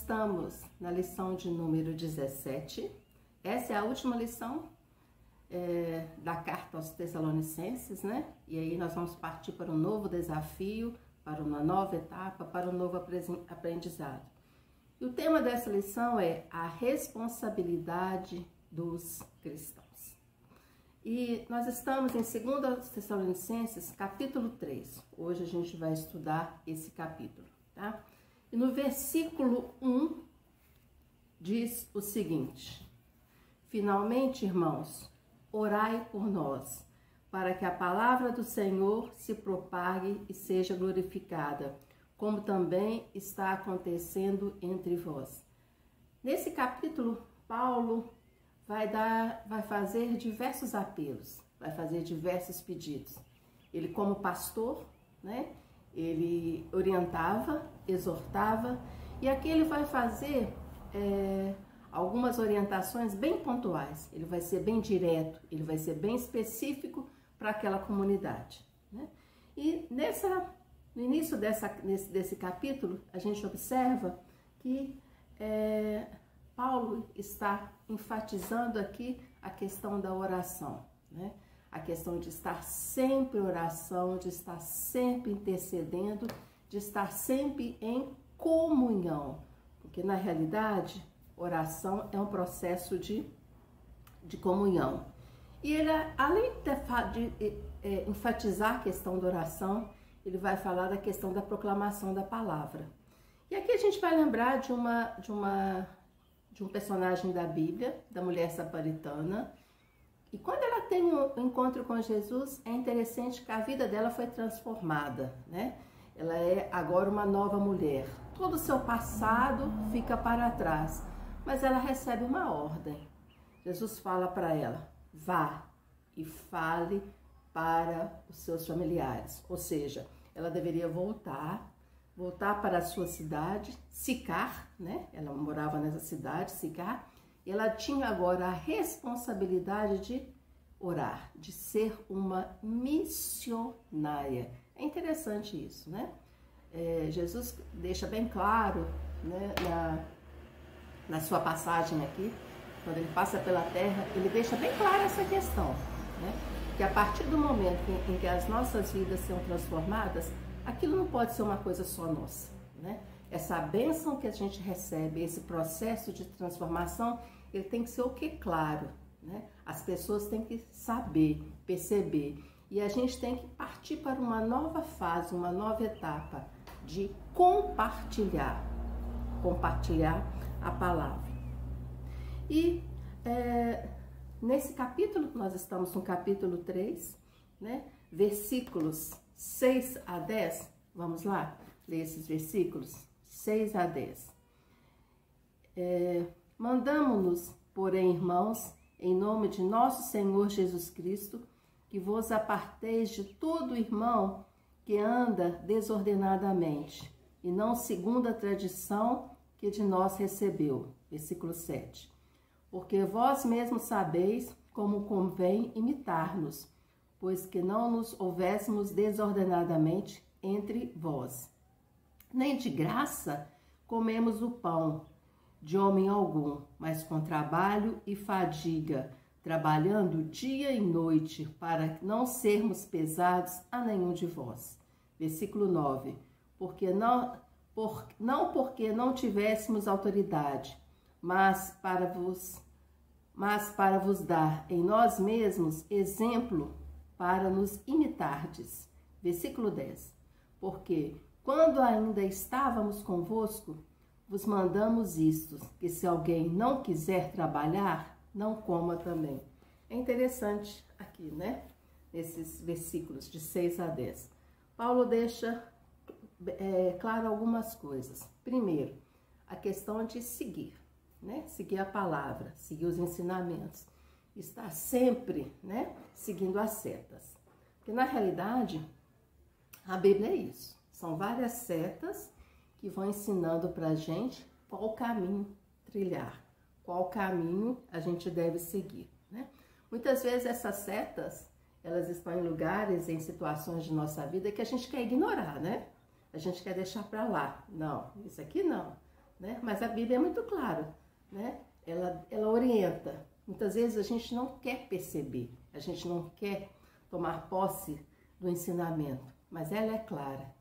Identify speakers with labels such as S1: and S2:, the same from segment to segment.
S1: estamos na lição de número 17. Essa é a última lição da carta aos Tessalonicenses, né? E aí nós vamos partir para um novo desafio, para uma nova etapa, para um novo aprendizado. E o tema dessa lição é a responsabilidade dos cristãos. E nós estamos em 2 Tessalonicenses, capítulo 3. Hoje a gente vai estudar esse capítulo, tá? E no versículo 1 diz o seguinte: finalmente, irmãos, orai por nós, para que a palavra do Senhor se propague e seja glorificada, como também está acontecendo entre vós. Nesse capítulo, Paulo vai fazer diversos apelos, vai fazer diversos pedidos. Ele, como pastor, né, ele orientava, exortava, e aqui ele vai fazer algumas orientações bem pontuais. Ele vai ser bem direto, ele vai ser bem específico para aquela comunidade, né? E no início desse capítulo, a gente observa que Paulo está enfatizando aqui a questão da oração, né? A questão de estar sempre em oração, de estar sempre intercedendo, de estar sempre em comunhão. Porque, na realidade, oração é um processo de comunhão. E ele, além de enfatizar a questão da oração, ele vai falar da questão da proclamação da palavra. E aqui a gente vai lembrar de um personagem da Bíblia, da mulher samaritana. E quando ela tem um encontro com Jesus, é interessante que a vida dela foi transformada, né? Ela é agora uma nova mulher. Todo o seu passado fica para trás, mas ela recebe uma ordem. Jesus fala para ela: vá e fale para os seus familiares. Ou seja, ela deveria voltar para a sua cidade, Sicar, né? Ela morava nessa cidade, Sicar, e ela tinha agora a responsabilidade de orar, de ser uma missionária. É interessante isso, né? Jesus deixa bem claro, né, na sua passagem aqui, quando ele passa pela terra, ele deixa bem clara essa questão, né? Que a partir do momento em que as nossas vidas são transformadas, aquilo não pode ser uma coisa só nossa, né? Essa bênção que a gente recebe, esse processo de transformação, ele tem que ser o que? Claro, né? As pessoas têm que saber, perceber. E a gente tem que partir para uma nova fase, uma nova etapa de compartilhar a palavra. E nesse capítulo, nós estamos no capítulo 3, né? Versículos 6 a 10, vamos lá ler esses versículos, 6 a 10. Mandamo-nos, porém, irmãos, em nome de nosso Senhor Jesus Cristo, que vos aparteis de todo irmão que anda desordenadamente, e não segundo a tradição que de nós recebeu. Versículo 7. Porque vós mesmos sabeis como convém imitar-nos, pois que não nos houvéssemos desordenadamente entre vós. Nem de graça comemos o pão de homem algum, mas com trabalho e fadiga, trabalhando dia e noite, para não sermos pesados a nenhum de vós. Versículo 9. Porque não não tivéssemos autoridade, mas para vos dar em nós mesmos exemplo para nos imitardes. Versículo 10. Porque quando ainda estávamos convosco, vos mandamos isto, que se alguém não quiser trabalhar, não coma também. É interessante aqui, né? Nesses versículos de 6 a 10. Paulo deixa claro algumas coisas. Primeiro, a questão de seguir, né? Seguir a palavra, seguir os ensinamentos. Estar sempre, né, seguindo as setas. Porque na realidade, a Bíblia é isso. São várias setas que vão ensinando pra gente qual caminho trilhar, qual caminho a gente deve seguir, né? Muitas vezes essas setas, elas estão em lugares, em situações de nossa vida que a gente quer ignorar, né? A gente quer deixar pra lá. Não, isso aqui não. né? Mas a Bíblia é muito clara, né? Ela orienta. Muitas vezes a gente não quer perceber, a gente não quer tomar posse do ensinamento, mas ela é clara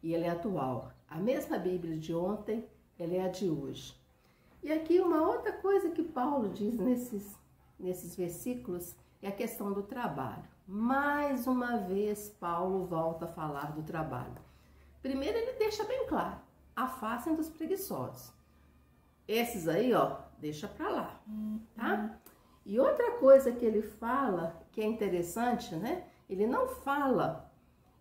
S1: e ela é atual. A mesma Bíblia de ontem, ela é a de hoje. E aqui uma outra coisa que Paulo diz nesses versículos é a questão do trabalho. Mais uma vez, Paulo volta a falar do trabalho. Primeiro ele deixa bem claro, afastem dos preguiçosos. Esses aí, ó, deixa pra lá, tá? E outra coisa que ele fala, que é interessante, né? Ele não fala,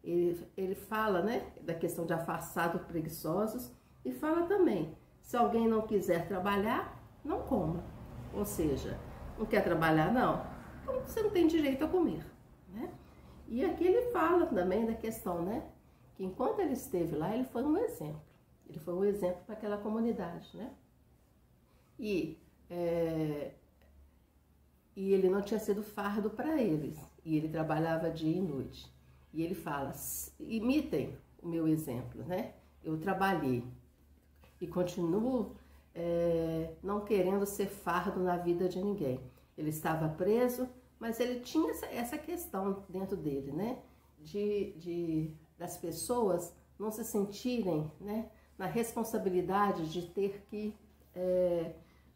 S1: ele fala, né, da questão de afastar dos preguiçosos e fala também, se alguém não quiser trabalhar, não coma. Ou seja, não quer trabalhar, não? Então você não tem direito a comer, né? E aqui ele fala também da questão, né, que enquanto ele esteve lá, ele foi um exemplo. Ele foi um exemplo para aquela comunidade, né? E ele não tinha sido fardo para eles. E ele trabalhava dia e noite. E ele fala, imitem o meu exemplo, né? Eu trabalhei e continuo não querendo ser fardo na vida de ninguém. Ele estava preso, mas ele tinha essa questão dentro dele, né? Das pessoas não se sentirem, né, na responsabilidade de ter que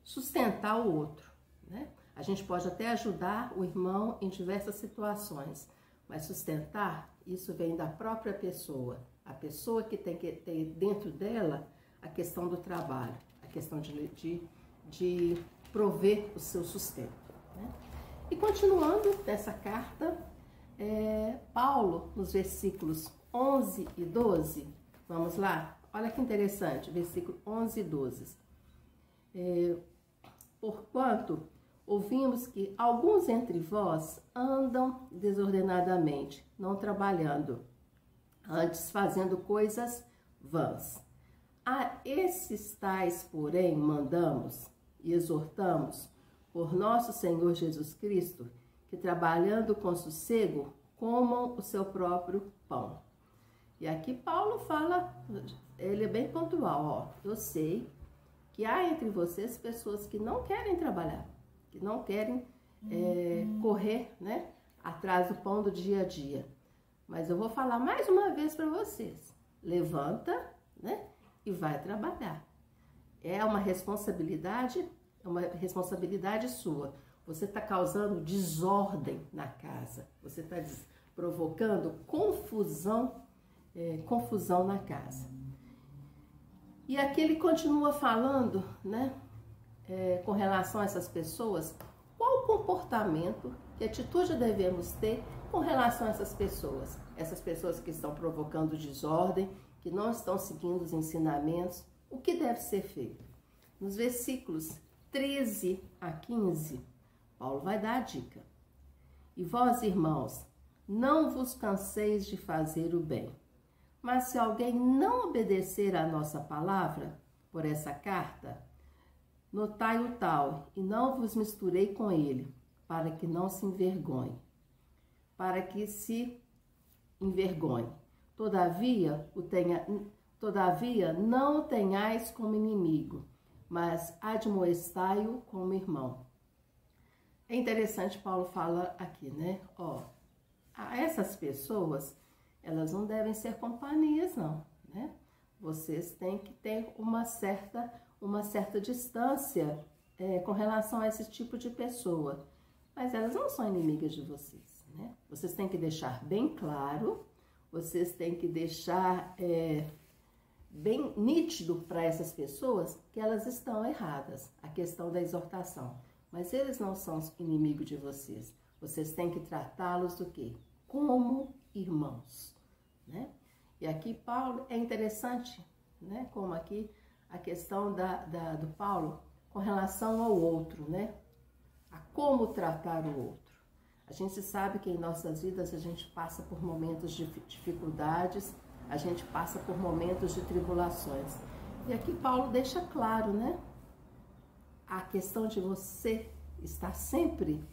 S1: sustentar o outro, né? A gente pode até ajudar o irmão em diversas situações, mas sustentar, isso vem da própria pessoa. A pessoa que tem que ter dentro dela a questão do trabalho, a questão de prover o seu sustento, né? E continuando nessa carta, Paulo, nos versículos 11 e 12, vamos lá? Olha que interessante, versículo 11 e 12. Porquanto ouvimos que alguns entre vós andam desordenadamente, não trabalhando, antes fazendo coisas vãs. A esses tais, porém, mandamos e exortamos por nosso Senhor Jesus Cristo, que trabalhando com sossego, comam o seu próprio pão. E aqui Paulo fala, ele é bem pontual, ó, eu sei que há entre vocês pessoas que não querem trabalhar, que não querem correr, né, atrás do pão do dia a dia. Mas eu vou falar mais uma vez para vocês, levanta, né, e vai trabalhar. É uma responsabilidade sua. Você está causando desordem na casa, você está provocando confusão na casa. E aqui ele continua falando, né, com relação a essas pessoas, qual o comportamento, que atitude devemos ter com relação a essas pessoas que estão provocando desordem, que não estão seguindo os ensinamentos, o que deve ser feito? Nos versículos 13 a 15, Paulo vai dar a dica. E vós, irmãos, não vos canseis de fazer o bem. Mas se alguém não obedecer à nossa palavra, por essa carta, notai o tal, e não vos misturei com ele, para que não se envergonhe. Para que se envergonhe. Todavia, não o tenhais como inimigo, mas admoestai-o como irmão. É interessante, Paulo fala aqui, né? Ó, essas pessoas, elas não devem ser companhias, não, né? Vocês têm que ter uma certa distância com relação a esse tipo de pessoa. Mas elas não são inimigas de vocês, né? Vocês têm que deixar bem claro, vocês têm que deixar bem nítido para essas pessoas que elas estão erradas, a questão da exortação. Mas eles não são inimigos de vocês. Vocês têm que tratá-los do quê? Como irmãos, né? E aqui Paulo, é interessante, né? Como aqui a questão do Paulo com relação ao outro, né? A como tratar o outro. A gente sabe que em nossas vidas a gente passa por momentos de dificuldades, a gente passa por momentos de tribulações. E aqui Paulo deixa claro, né? A questão de você estar sempre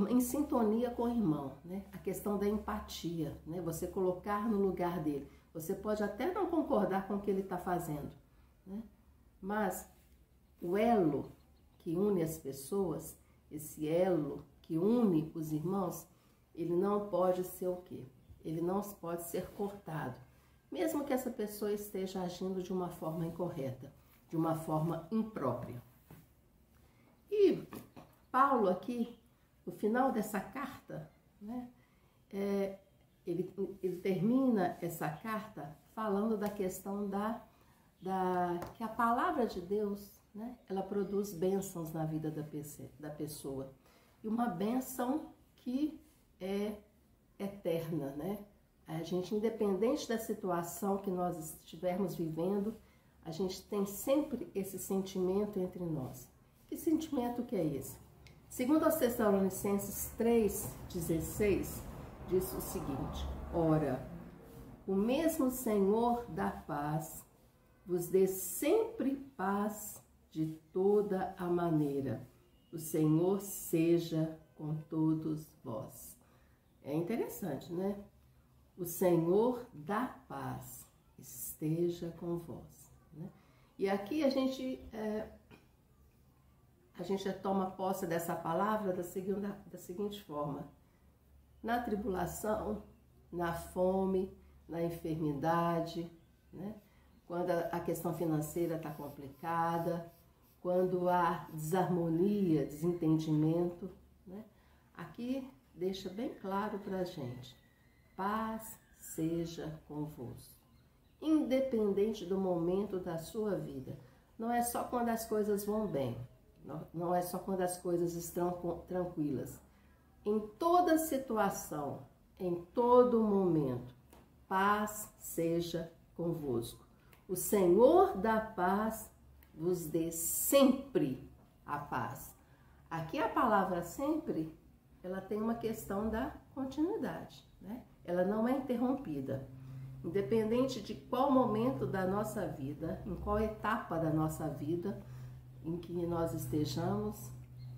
S1: em sintonia com o irmão, né? A questão da empatia, né? Você colocar no lugar dele. Você pode até não concordar com o que ele está fazendo, né? Mas o elo que une as pessoas, esse elo que une os irmãos, ele não pode ser o quê? Ele não pode ser cortado, mesmo que essa pessoa esteja agindo de uma forma incorreta, de uma forma imprópria. E Paulo aqui, no final dessa carta, né, ele termina essa carta falando da questão que a palavra de Deus, né, ela produz bênçãos na vida da pessoa. E uma bênção que é eterna, né? A gente, independente da situação que nós estivermos vivendo, a gente tem sempre esse sentimento entre nós. Que sentimento que é esse? Segundo aos Tessalonicenses 3,16, diz o seguinte: ora, o mesmo Senhor da paz vos dê sempre paz de toda a maneira. O Senhor seja com todos vós. É interessante, né? O Senhor da paz esteja com vós, né? E aqui a gente toma posse dessa palavra da seguinte forma: na tribulação, na fome, na enfermidade, né? Quando a questão financeira está complicada, quando há desarmonia, desentendimento, né? Aqui deixa bem claro para a gente: paz seja convosco. Independente do momento da sua vida. Não é só quando as coisas vão bem. Não é só quando as coisas estão tranquilas. Em toda situação, em todo momento, paz seja convosco. O Senhor da paz vos dê sempre a paz. Aqui a palavra sempre, ela tem uma questão da continuidade, né? Ela não é interrompida. Independente de qual momento da nossa vida, em qual etapa da nossa vida em que nós estejamos,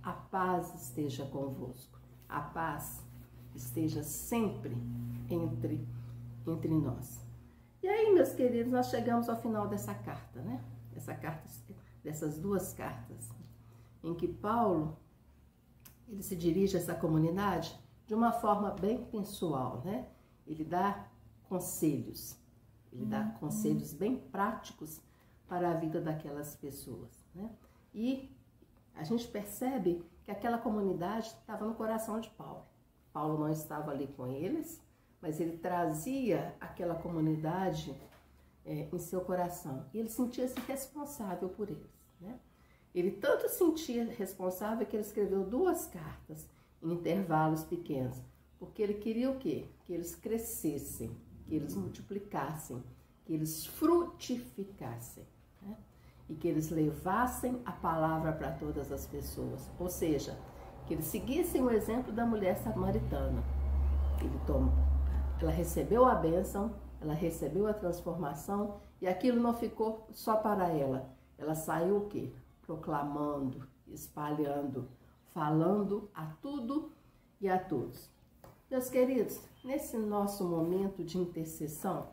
S1: a paz esteja convosco. A paz esteja sempre entre nós. E aí, meus queridos, nós chegamos ao final dessa carta, né? Dessas duas cartas, em que Paulo, ele se dirige a essa comunidade de uma forma bem pessoal, né? Ele dá conselhos, conselhos bem práticos para a vida daquelas pessoas, né? E a gente percebe que aquela comunidade estava no coração de Paulo. Paulo não estava ali com eles, mas ele trazia aquela comunidade em seu coração. E ele sentia-se responsável por eles, né? Ele tanto sentia responsável que ele escreveu 2 cartas em intervalos pequenos, porque ele queria o quê? Que eles crescessem, que eles multiplicassem, que eles frutificassem, né? E que eles levassem a palavra para todas as pessoas. Ou seja, que eles seguissem o exemplo da mulher samaritana. Ela recebeu a bênção, ela recebeu a transformação, e aquilo não ficou só para ela. Ela saiu o quê? Proclamando, espalhando, falando a tudo e a todos. Meus queridos, nesse nosso momento de intercessão,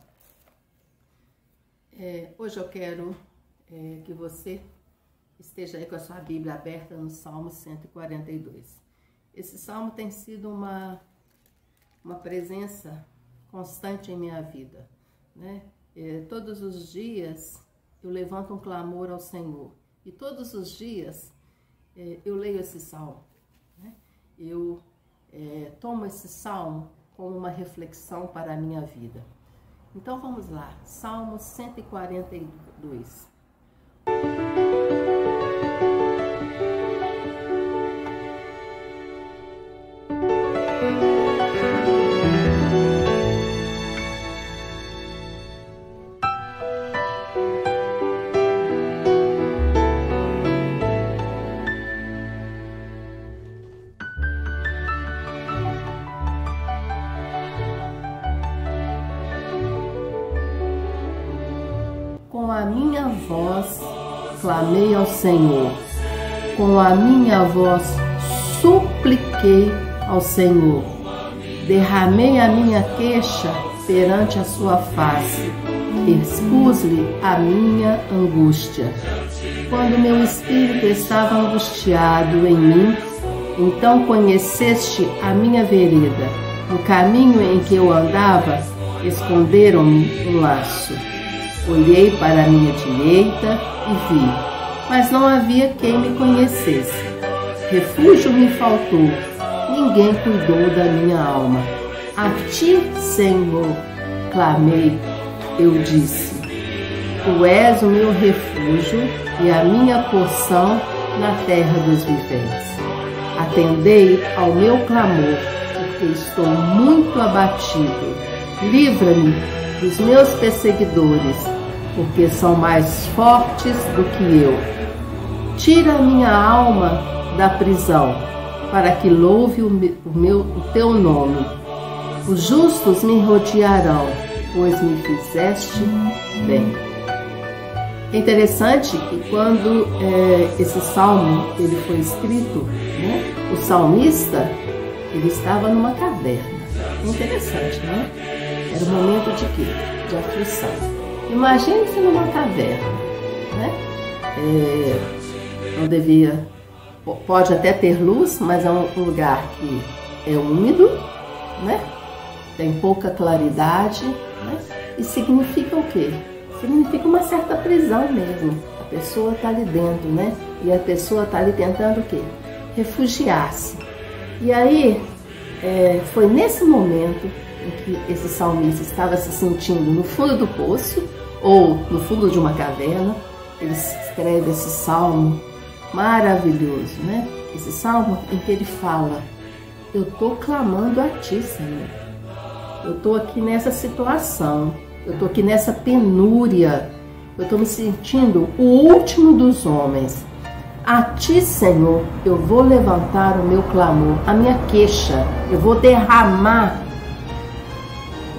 S1: hoje eu quero que você esteja aí com a sua Bíblia aberta no Salmo 142. Esse salmo tem sido uma presença constante em minha vida, né? Todos os dias eu levanto um clamor ao Senhor, e todos os dias eu leio esse salmo, né? Eu tomo esse salmo como uma reflexão para a minha vida. Então vamos lá, Salmo 142. Com a minha voz clamei ao Senhor, com a minha voz supliquei ao Senhor, derramei a minha queixa perante a sua face, expus-lhe a minha angústia. Quando meu espírito estava angustiado em mim, então conheceste a minha vereda. No caminho em que eu andava, esconderam-me um laço. Olhei para a minha direita e vi, mas não havia quem me conhecesse. Refúgio me faltou, ninguém cuidou da minha alma. A ti, Senhor, clamei, eu disse, tu és o meu refúgio e a minha porção na terra dos viventes. Atendei ao meu clamor, porque estou muito abatido. Livra-me dos meus perseguidores, porque são mais fortes do que eu. Tira a minha alma da prisão, para que louve o teu nome. Os justos me rodearão, pois me fizeste bem. É interessante que quando esse salmo ele foi escrito, né, o salmista ele estava numa caverna. É interessante, né? Era um momento de quê? De aflição. Imagine-se numa caverna, né? Não devia, pode até ter luz, mas é um lugar que é úmido, né? Tem pouca claridade, né? E significa o quê? Significa uma certa prisão mesmo. A pessoa está ali dentro, né? E a pessoa está ali tentando o quê? Refugiar-se. E aí, foi nesse momento em que esse salmista estava se sentindo no fundo do poço, ou no fundo de uma caverna, ele escreve esse salmo maravilhoso, né? Esse salmo em que ele fala, eu estou clamando a ti, Senhor. Eu estou aqui nessa situação, eu estou aqui nessa penúria, eu estou me sentindo o último dos homens. A ti, Senhor, eu vou levantar o meu clamor, a minha queixa, eu vou derramar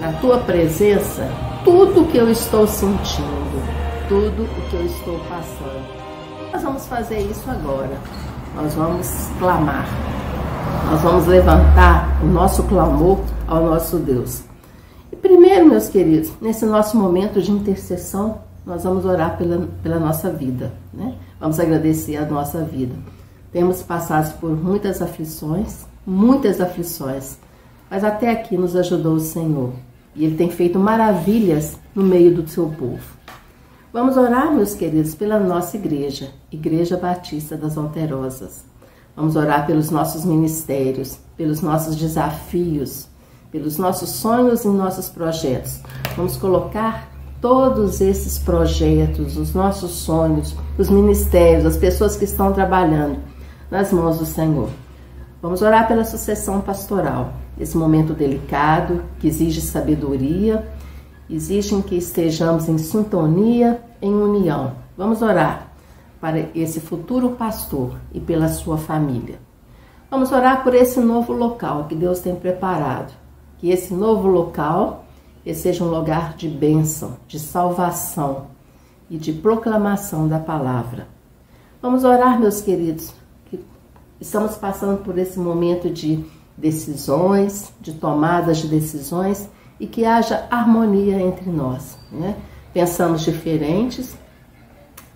S1: na tua presença tudo o que eu estou sentindo, tudo o que eu estou passando. Nós vamos fazer isso agora, nós vamos clamar, nós vamos levantar o nosso clamor ao nosso Deus. E primeiro, meus queridos, nesse nosso momento de intercessão, nós vamos orar pela nossa vida, né? Vamos agradecer a nossa vida. Temos passado por muitas aflições, mas até aqui nos ajudou o Senhor. E Ele tem feito maravilhas no meio do seu povo. Vamos orar, meus queridos, pela nossa igreja, Igreja Batista das Alterosas. Vamos orar pelos nossos ministérios, pelos nossos desafios, pelos nossos sonhos e nossos projetos. Vamos colocar todos esses projetos, os nossos sonhos, os ministérios, as pessoas que estão trabalhando nas mãos do Senhor. Vamos orar pela sucessão pastoral, esse momento delicado que exige sabedoria, exige que estejamos em sintonia, em união. Vamos orar para esse futuro pastor e pela sua família. Vamos orar por esse novo local que Deus tem preparado, que esse novo local seja um lugar de bênção, de salvação e de proclamação da palavra. Vamos orar, meus queridos, que estamos passando por esse momento de decisões, de tomadas de decisões e que haja harmonia entre nós, né? Pensamos diferentes,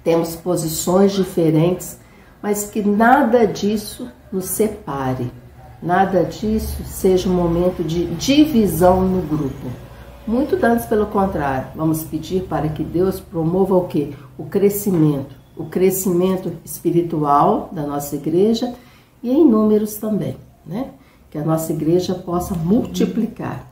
S1: temos posições diferentes, mas que nada disso nos separe, nada disso seja um momento de divisão no grupo. Muito antes, pelo contrário, vamos pedir para que Deus promova o quê? O crescimento espiritual da nossa igreja e em números também, né? Que a nossa igreja possa multiplicar.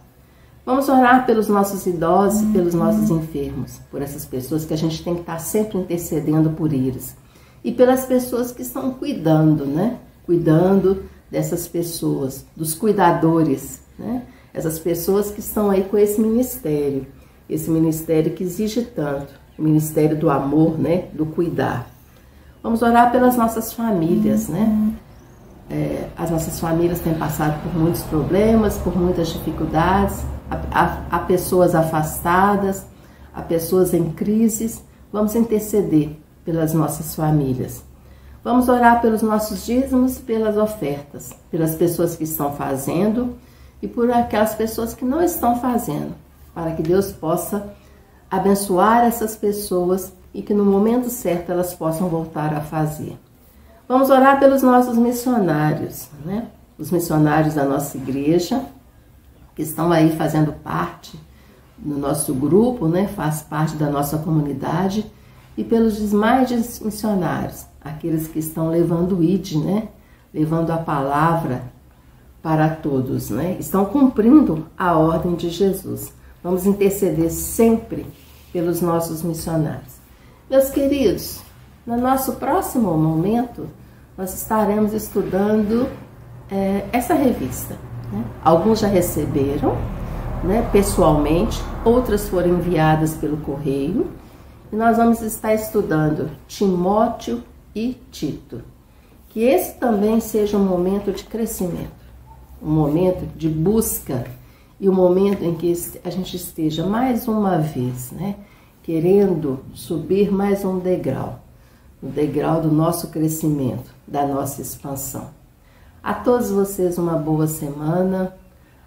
S1: Vamos orar pelos nossos idosos e pelos nossos enfermos, por essas pessoas que a gente tem que estar sempre intercedendo por eles. E pelas pessoas que estão cuidando, né? Cuidando dessas pessoas, dos cuidadores, né? Essas pessoas que estão aí com esse ministério que exige tanto, o ministério do amor, né? Do cuidar. Vamos orar pelas nossas famílias, né? As nossas famílias têm passado por muitos problemas, por muitas dificuldades, há pessoas afastadas, há pessoas em crises. Vamos interceder pelas nossas famílias. Vamos orar pelos nossos dízimos e pelas ofertas, pelas pessoas que estão fazendo e por aquelas pessoas que não estão fazendo. para que Deus possa abençoar essas pessoas e que no momento certo elas possam voltar a fazer. Vamos orar pelos nossos missionários, né? Os missionários da nossa igreja, que estão aí fazendo parte do nosso grupo, né? Faz parte da nossa comunidade, e pelos demais missionários, aqueles que estão levando o ID, né? Levando a palavra para todos, né? Estão cumprindo a ordem de Jesus. Vamos interceder sempre pelos nossos missionários. Meus queridos, no nosso próximo momento, nós estaremos estudando essa revista, né? Alguns já receberam, né, pessoalmente, outras foram enviadas pelo correio, e nós vamos estar estudando Timóteo e Tito. Que esse também seja um momento de crescimento, um momento de busca e um momento em que a gente esteja mais uma vez, né, querendo subir mais um degrau, o degrau do nosso crescimento, da nossa expansão. A todos vocês uma boa semana,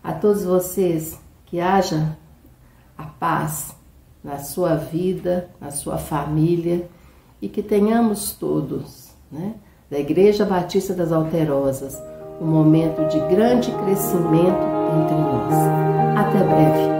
S1: a todos vocês que haja a paz na sua vida, na sua família, e que tenhamos todos, né, da Igreja Batista das Alterosas, um momento de grande crescimento entre nós. Até breve.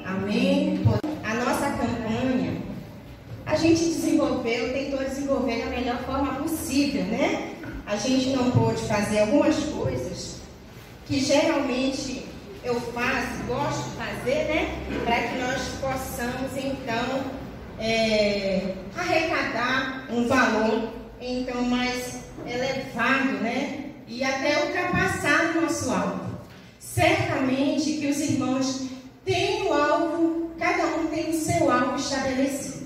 S2: Amém? A nossa campanha, a gente tentou desenvolver da melhor forma possível, né? A gente não pôde fazer algumas coisas que geralmente eu gosto de fazer, né? Para que nós possamos, então, arrecadar um valor, então, mais elevado, né? E até ultrapassar o nosso alvo. Certamente que os irmãos têm o alvo, cada um tem o seu alvo estabelecido.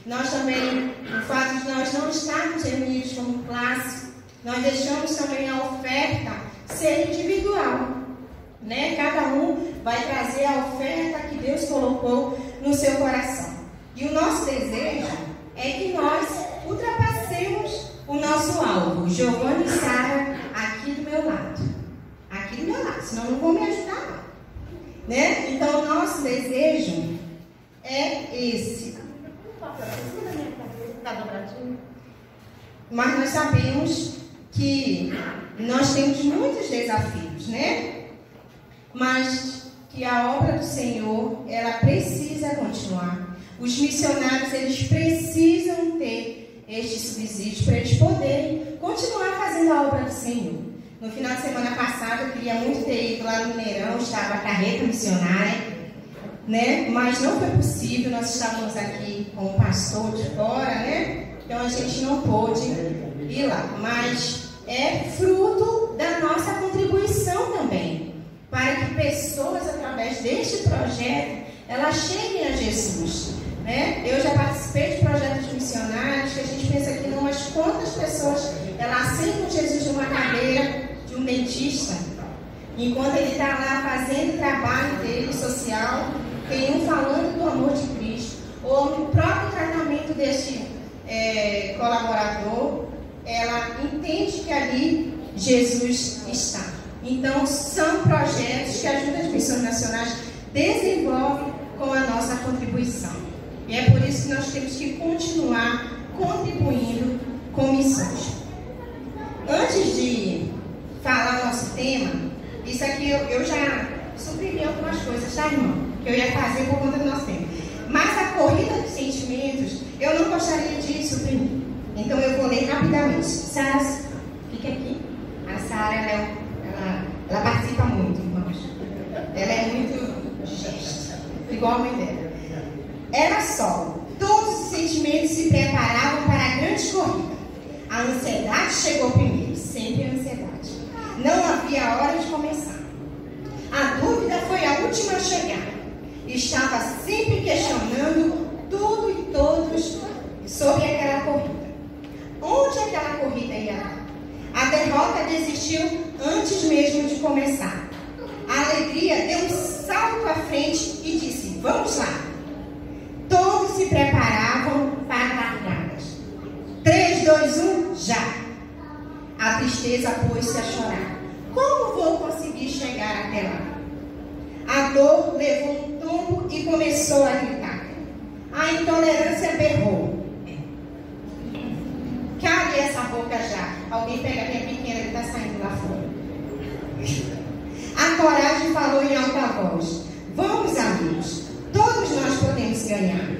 S2: Nós também, o fato de nós não estarmos reunidos como classe, nós deixamos também a oferta ser individual, né? Cada um vai trazer a oferta que Deus colocou no seu coração. E o nosso desejo é que nós ultrapassemos o nosso alvo. Giovanni e Sara, aqui do meu lado. Aqui do meu lado, senão não vão me ajudar, né? Então, o nosso desejo é esse. Mas nós sabemos que nós temos muitos desafios, né? Mas que a obra do Senhor, ela precisa continuar. Os missionários, eles precisam ter este subsídio para eles poderem continuar fazendo a obra do Senhor. No final de semana passada, eu queria muito ter ido lá no Mineirão, estava a carreta missionária, né? Mas não foi possível, nós estávamos aqui com o pastor de fora, né? Então a gente não pôde ir lá. Mas é fruto da nossa contribuição também, para que pessoas, através deste projeto, elas cheguem a Jesus, né? Eu já participei de projetos missionários que a gente pensa que não, mas quantas pessoas elas aceitam Jesus numa cadeira de um dentista, enquanto ele está lá fazendo o trabalho dele social, tem um falando do amor de Cristo, ou no próprio tratamento deste colaborador, ela entende que ali Jesus está. Então, são projetos que a Junta de Missões Nacionais desenvolve com a nossa contribuição. E é por isso que nós temos que continuar contribuindo com missões. Antes de falar nosso tema, isso aqui eu já suprimi algumas coisas, tá, irmão? Que eu ia fazer por conta do nosso tema. Mas a corrida dos sentimentos, eu não gostaria de suprimir. Então eu vou ler rapidamente. Sara, fica aqui. A Sara, ela participa muito, irmãos. Ela é muito gesta, igual a mãe dela. Era só, todos os sentimentos se preparavam para a grande corrida. A ansiedade chegou primeiro, sempre a ansiedade. Não havia hora de começar. A dúvida foi a última a chegar. Estava sempre questionando tudo e todos sobre aquela corrida. Onde aquela corrida ia dar? A derrota desistiu antes mesmo de começar. A alegria deu um salto à frente e disse: vamos lá. Todos se preparavam para largadas. 3, 2, 1, já. A tristeza pôs-se a chorar. Como vou conseguir chegar até lá? A dor levou um tombo e começou a gritar. A intolerância berrou. Cale essa boca já. Alguém pega a minha pequena que está saindo lá fora. A coragem falou em alta voz. Vamos, amigos. Todos nós podemos ganhar.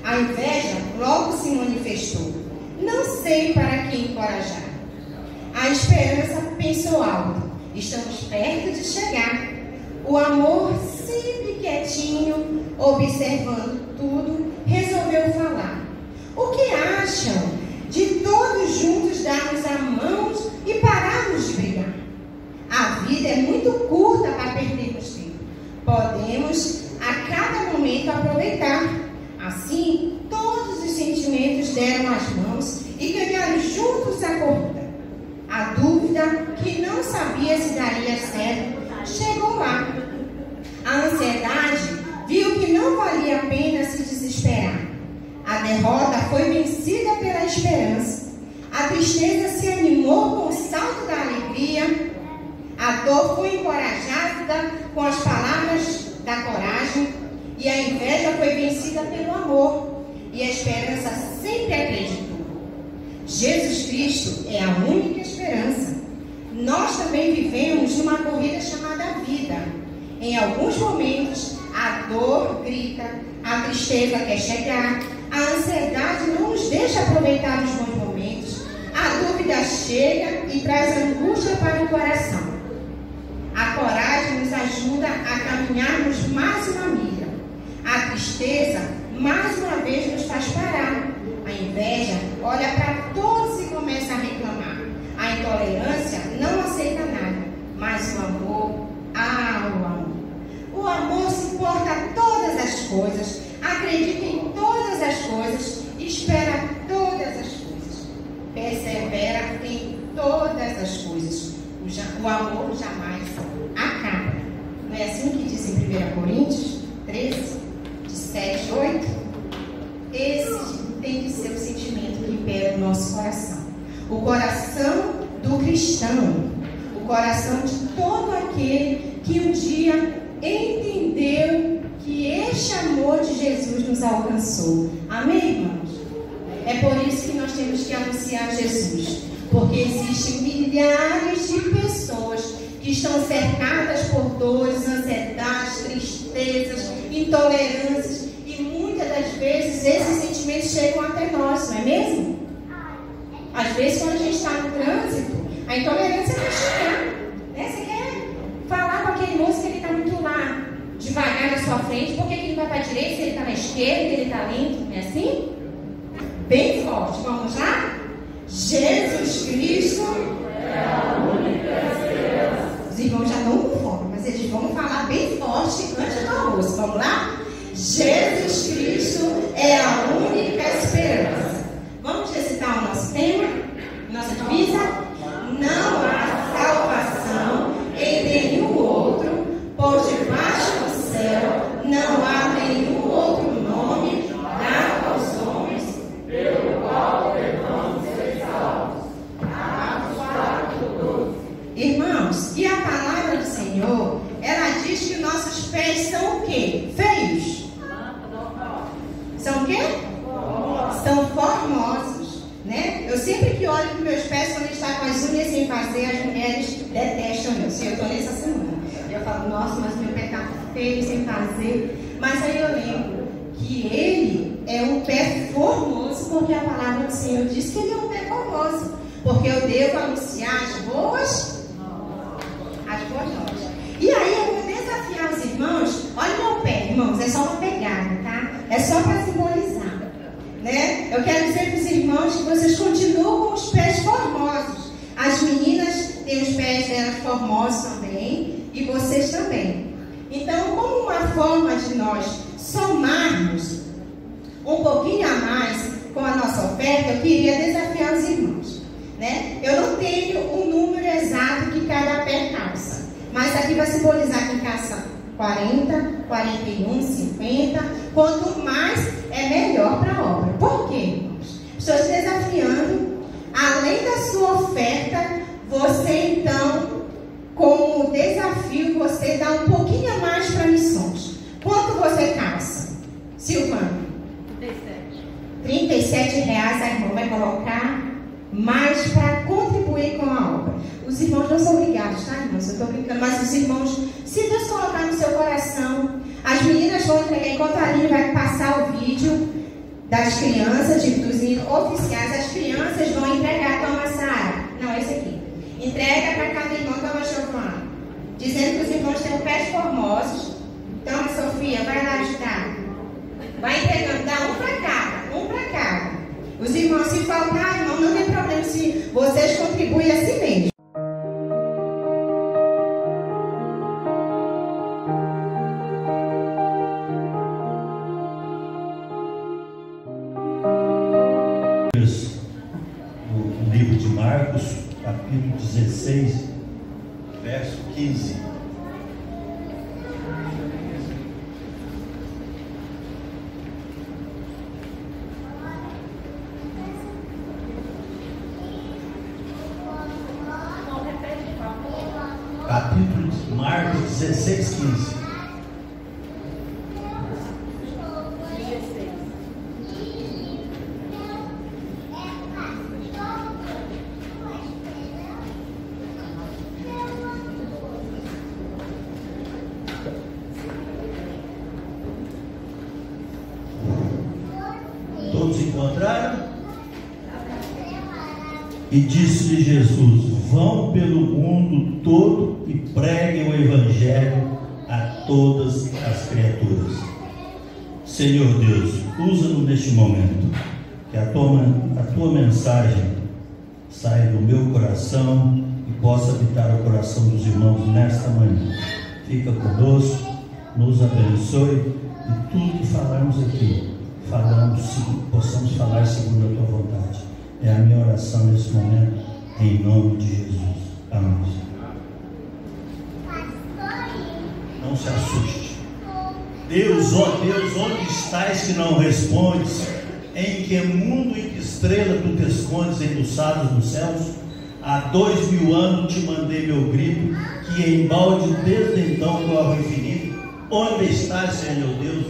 S2: A inveja logo se manifestou. Não sei para quem encorajar. A esperança pensou alto. Estamos perto de chegar. O amor, sempre quietinho, observando tudo, resolveu falar. O que acham de todos juntos darmos a mão e pararmos de brigar? A vida é muito curta para perdermos tempo. Podemos a cada momento aproveitar. Assim, todos os sentimentos deram as mãos e ganharam juntos a corrida. A dúvida, que não sabia se daria certo, chegou lá. A ansiedade viu que não valia a pena se desesperar. A derrota foi vencida pela esperança. A tristeza se animou com o salto da alegria. A dor foi encorajada com as palavras da coragem. E a inveja foi vencida pelo amor. E a esperança sempre acreditou. Jesus Cristo é a única esperança. Nós também vivemos numa corrida chamada vida. Em alguns momentos, a dor grita, a tristeza quer chegar, a ansiedade não nos deixa aproveitar os bons momentos, a dúvida chega e traz angústia para o coração. A coragem nos ajuda a caminharmos mais uma milha. A tristeza, mais uma vez, nos faz parar. A inveja olha para todos e começa a reclamar. A intolerância não aceita nada. Mas o amor, o amor. O amor se importa a todas as coisas, acredita em todas as coisas, espera todas as coisas, persevera em todas as coisas. O amor jamais acaba. Não é assim que diz em 1 Coríntios 13, de 7 a 8? Esse tem de ser o sentimento que impera no nosso coração. O coração do cristão. O coração de todo aquele que um dia entendeu que este amor de Jesus nos alcançou. Amém, irmãos? É por isso que nós temos que anunciar Jesus. Porque existem milhares de pessoas que estão cercadas por dores, ansiedades, tristezas, intolerâncias. E muitas das vezes esses sentimentos chegam até nós, não é mesmo? Às vezes quando a gente está no trânsito, a intolerância vai chegar, né? Você quer falar com aquele moço que ele está muito lá, devagar na sua frente, por que ele vai para a direita, se ele está na esquerda, ele está lento, não é assim? Bem forte, vamos lá? Jesus Cristo é a única esperança. Os irmãos já estão com fome, mas eles vão falar bem forte antes do almoço, vamos lá? Jesus Cristo é a única esperança. Vamos recitar o nosso tema, nossa divisa? Não há salvação em nenhum outro, por debaixo do céu não há nenhum outro nome dado aos homens, pelo qual devamos ser salvos. Irmãos, e a palavra do Senhor, ela diz que nossos pés são o quê? Feios? São o quê? São formosos, né? Eu sempre que olho para meus pés, quando está com as unhas sem fazer, as mulheres detestam eu. Se eu estou nessa semana, eu falo, nossa, mas meu pé está feio sem fazer. Mas aí eu lembro que ele é um pé formoso, porque a palavra do Senhor diz que ele é um pé formoso. Porque eu devo anunciar as boas novas. E aí eu vou desafiar os irmãos. Olha o meu pé, irmãos, é só uma pegada, tá? É só para simbolizar, né? Eu quero dizer para os irmãos que vocês continuam com os pés formosos. As meninas têm os pés delas formosos também, e vocês também. Então, como uma forma de nós somarmos um pouquinho a mais com a nossa oferta, eu queria desafiar os irmãos, né? Eu não tenho um número exato que cada pé calça, mas aqui vai simbolizar que calça 40, 41, 50. Quanto mais é melhor para a obra. Por quê, irmãos? Estou te desafiando. Além da sua oferta, você então, como desafio, você dá um pouquinho a mais para missões. Quanto você calça? Silvana? 37 reais a irmã vai colocar mais para contribuir com a obra. Os irmãos não são obrigados, tá, irmãos? Eu estou brincando, mas os irmãos, se Deus colocar no seu coração, as meninas vão entregar, enquanto a Aline vai passar o vídeo das crianças, dos oficiais, as crianças vão entregar, toma Sara, não, esse aqui, entrega para cada irmão, toma Giovana, dizendo que os irmãos têm pés formosos. Toma, Sofia, vai lá ajudar, vai entregando, dá um para cada. Os irmãos, se faltar, irmão, não tem problema, se vocês contribuem assim mesmo.
S3: No livro de Marcos, capítulo 16, verso 15. Capítulo de Marcos 16, 15. E disse-lhe Jesus: vão pelo mundo todo e preguem o Evangelho a todas as criaturas. Senhor Deus, usa-nos neste momento, que a tua mensagem saia do meu coração e possa habitar o coração dos irmãos nesta manhã. Fica conosco, nos abençoe e tudo que falarmos aqui, possamos falar segundo a tua vontade. É a minha oração nesse momento, em nome de Jesus. Amém. Não se assuste. Deus, ó Deus, onde estás que não respondes? Em que mundo e que estrela tu te escondes embuçados nos céus? Há 2000 anos te mandei meu grito, que embalde desde então corre o infinito. Onde estás, Senhor Deus?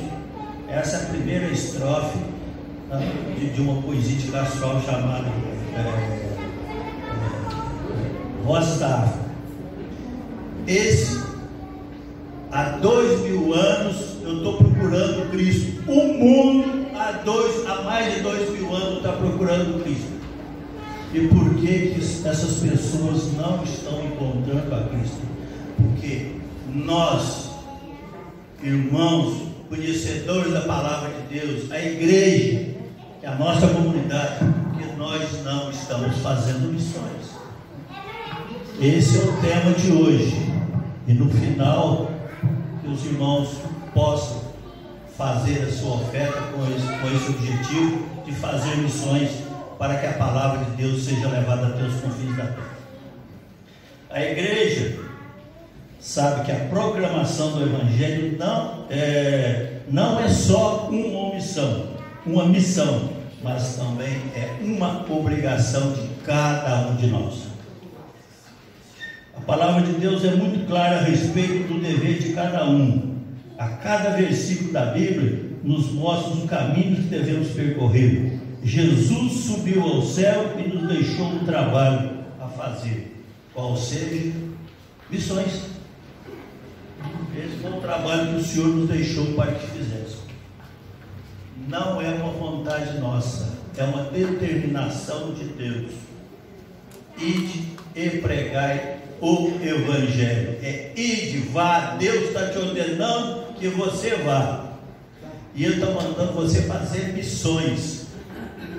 S3: Essa é a primeira estrofe de uma poesia de Castro chamada Voz da África. Há 2000 anos eu estou procurando Cristo. O mundo há mais de 2000 anos está procurando Cristo. E por que essas pessoas não estão encontrando a Cristo? Porque nós, irmãos, conhecedores da palavra de Deus, a igreja, é a nossa comunidade, que nós não estamos fazendo missões. Esse é o tema de hoje. E no final, que os irmãos possam fazer a sua oferta com esse objetivo de fazer missões, para que a palavra de Deus seja levada até os confins da terra. A igreja sabe que a proclamação do Evangelho não é só uma missão, mas também é uma obrigação de cada um de nós. A palavra de Deus é muito clara a respeito do dever de cada um. A cada versículo da Bíblia nos mostra os caminhos que devemos percorrer. Jesus subiu ao céu e nos deixou um trabalho a fazer, qual seja missões. Esse foi o trabalho que o Senhor nos deixou para que fizéssemos. Não é uma vontade nossa, é uma determinação de Deus. Ide e pregai o Evangelho. É ide, vá. Deus está te ordenando que você vá. E Ele está mandando você fazer missões.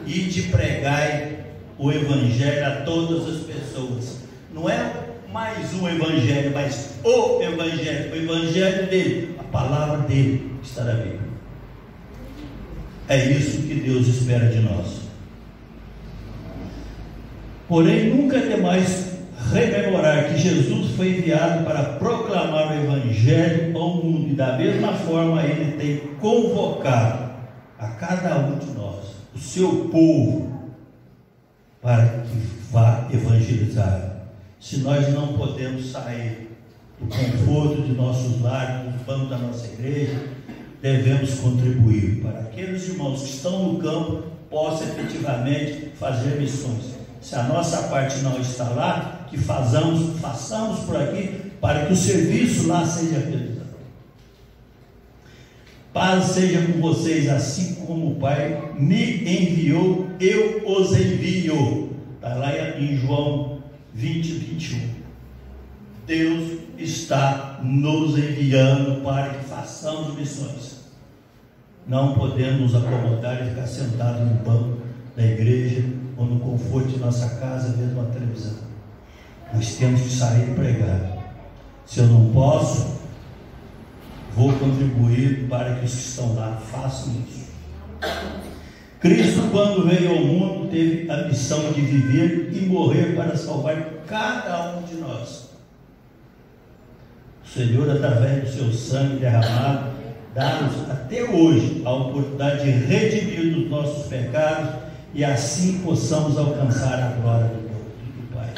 S3: Ide pregai o Evangelho a todas as pessoas. Não é mais um Evangelho, mas o Evangelho dele, a palavra dele está na Bíblia. É isso que Deus espera de nós. Porém, nunca é demais rememorar que Jesus foi enviado para proclamar o Evangelho ao mundo, e da mesma forma Ele tem convocado a cada um de nós, o seu povo, para que vá evangelizar. Se nós não podemos sair do conforto de nossos lares, do banco da nossa igreja, devemos contribuir para que aqueles irmãos que estão no campo possam efetivamente fazer missões. Se a nossa parte não está lá, que façamos por aqui, para que o serviço lá seja realizado. Paz seja com vocês, assim como o Pai me enviou, eu os envio. Está lá em João 20, 21. Deus está nos enviando para que façamos missões. Não podemos nos acomodar e ficar sentados no banco da igreja ou no conforto de nossa casa vendo uma televisão. Nós temos que sair e pregar. Se eu não posso, vou contribuir para que os que estão lá façam isso. Cristo, quando veio ao mundo, teve a missão de viver e morrer para salvar cada um de nós. O Senhor, através do seu sangue derramado, dá-nos até hoje a oportunidade de redimir dos nossos pecados e assim possamos alcançar a glória do Pai.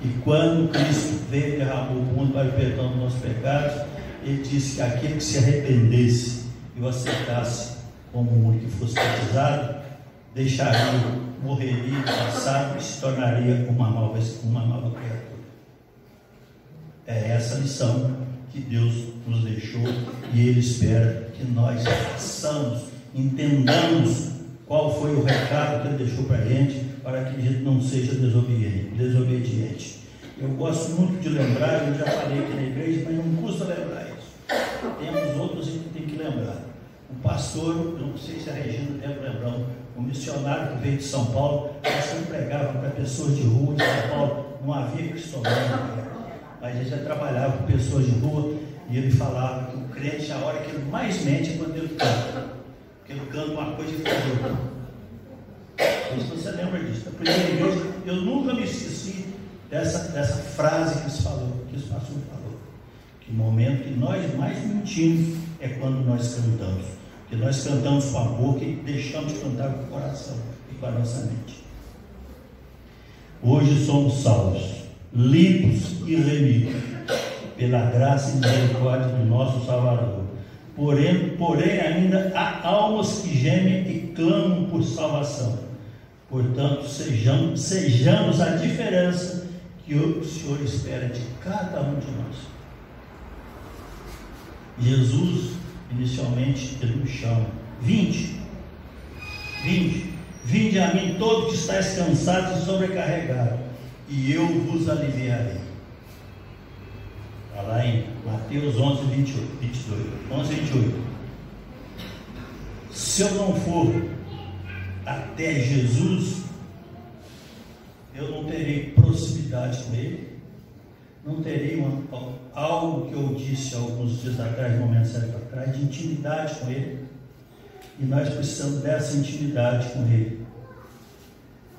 S3: E quando Cristo veio e derramou o mundo para o perdão dos nossos pecados, Ele disse que aquele que se arrependesse e o aceitasse como o único que fosse batizado, morreria no passado e se tornaria uma nova criatura. É essa lição que Deus nos deixou e Ele espera que nós façamos, entendamos qual foi o recado que Ele deixou para a gente, para que a gente não seja desobediente. Eu gosto muito de lembrar, eu já falei aqui na igreja, mas não custa lembrar isso. Temos outros que tem que lembrar. O pastor, eu não sei se a Regina deve lembrar, o missionário que veio de São Paulo, nós sempre pregava para pessoas de rua de São Paulo, não havia cristolândia, mas ele já trabalhava com pessoas de rua, e ele falava que o crente, a hora que ele mais mente é quando ele canta, porque ele canta uma coisa e fica outra. Não sei se você lembra disso. Na primeira igreja, eu nunca me esqueci dessa frase que esse pastor falou, que o momento que nós mais mentimos é quando nós cantamos, porque nós cantamos com a boca e deixamos de cantar com o coração e com a nossa mente. Hoje somos salvos, limpos e remidos pela graça e misericórdia do nosso Salvador. Porém ainda há almas que gemem e clamam por salvação. Portanto, sejamos a diferença que o Senhor espera de cada um de nós. Jesus, inicialmente, ele nos chama: vinde a mim todos que estáis cansados e sobrecarregados, e eu vos aliviarei. Está lá em Mateus 11, 28. Se eu não for até Jesus, eu não terei proximidade com Ele, não terei algo que eu disse alguns dias atrás, momentos atrás, de intimidade com Ele. E nós precisamos dessa intimidade com Ele,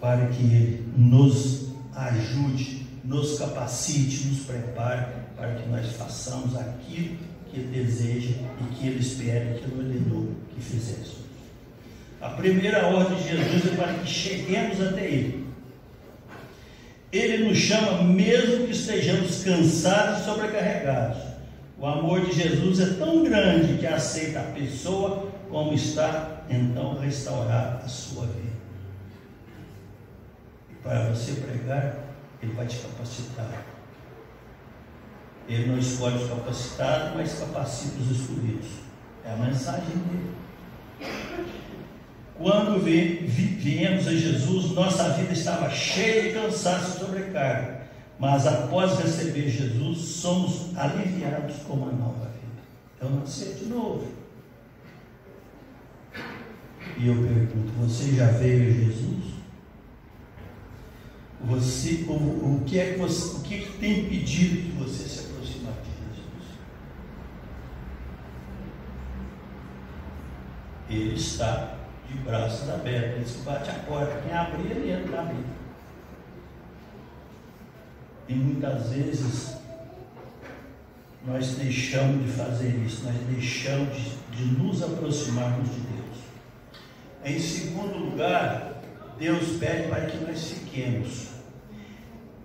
S3: para que Ele nos ajude, nos capacite, nos prepare, para que nós façamos aquilo que Ele deseja e que Ele espera que Ele ordenou que fizéssemos. A primeira ordem de Jesus é para que cheguemos até Ele. Ele nos chama mesmo que estejamos cansados e sobrecarregados. O amor de Jesus é tão grande que aceita a pessoa como está, então restaurar a sua vida. E para você pregar, Ele vai te capacitar. Ele não escolhe os capacitados, mas capacita os escolhidos. É a mensagem dele. Quando viemos a Jesus, nossa vida estava cheia de cansaço e sobrecarga. Mas após receber Jesus, somos aliviados com uma nova vida. É o nascer de novo. E eu pergunto: você já veio a Jesus? O que tem impedido que você se aproxime de Jesus? Ele está de braços abertos, ele bate a porta, quem abrir, ele entra na vida. E muitas vezes nós deixamos de fazer isso, nós deixamos de nos aproximarmos de Deus. Em segundo lugar, Deus pede para que nós fiquemos.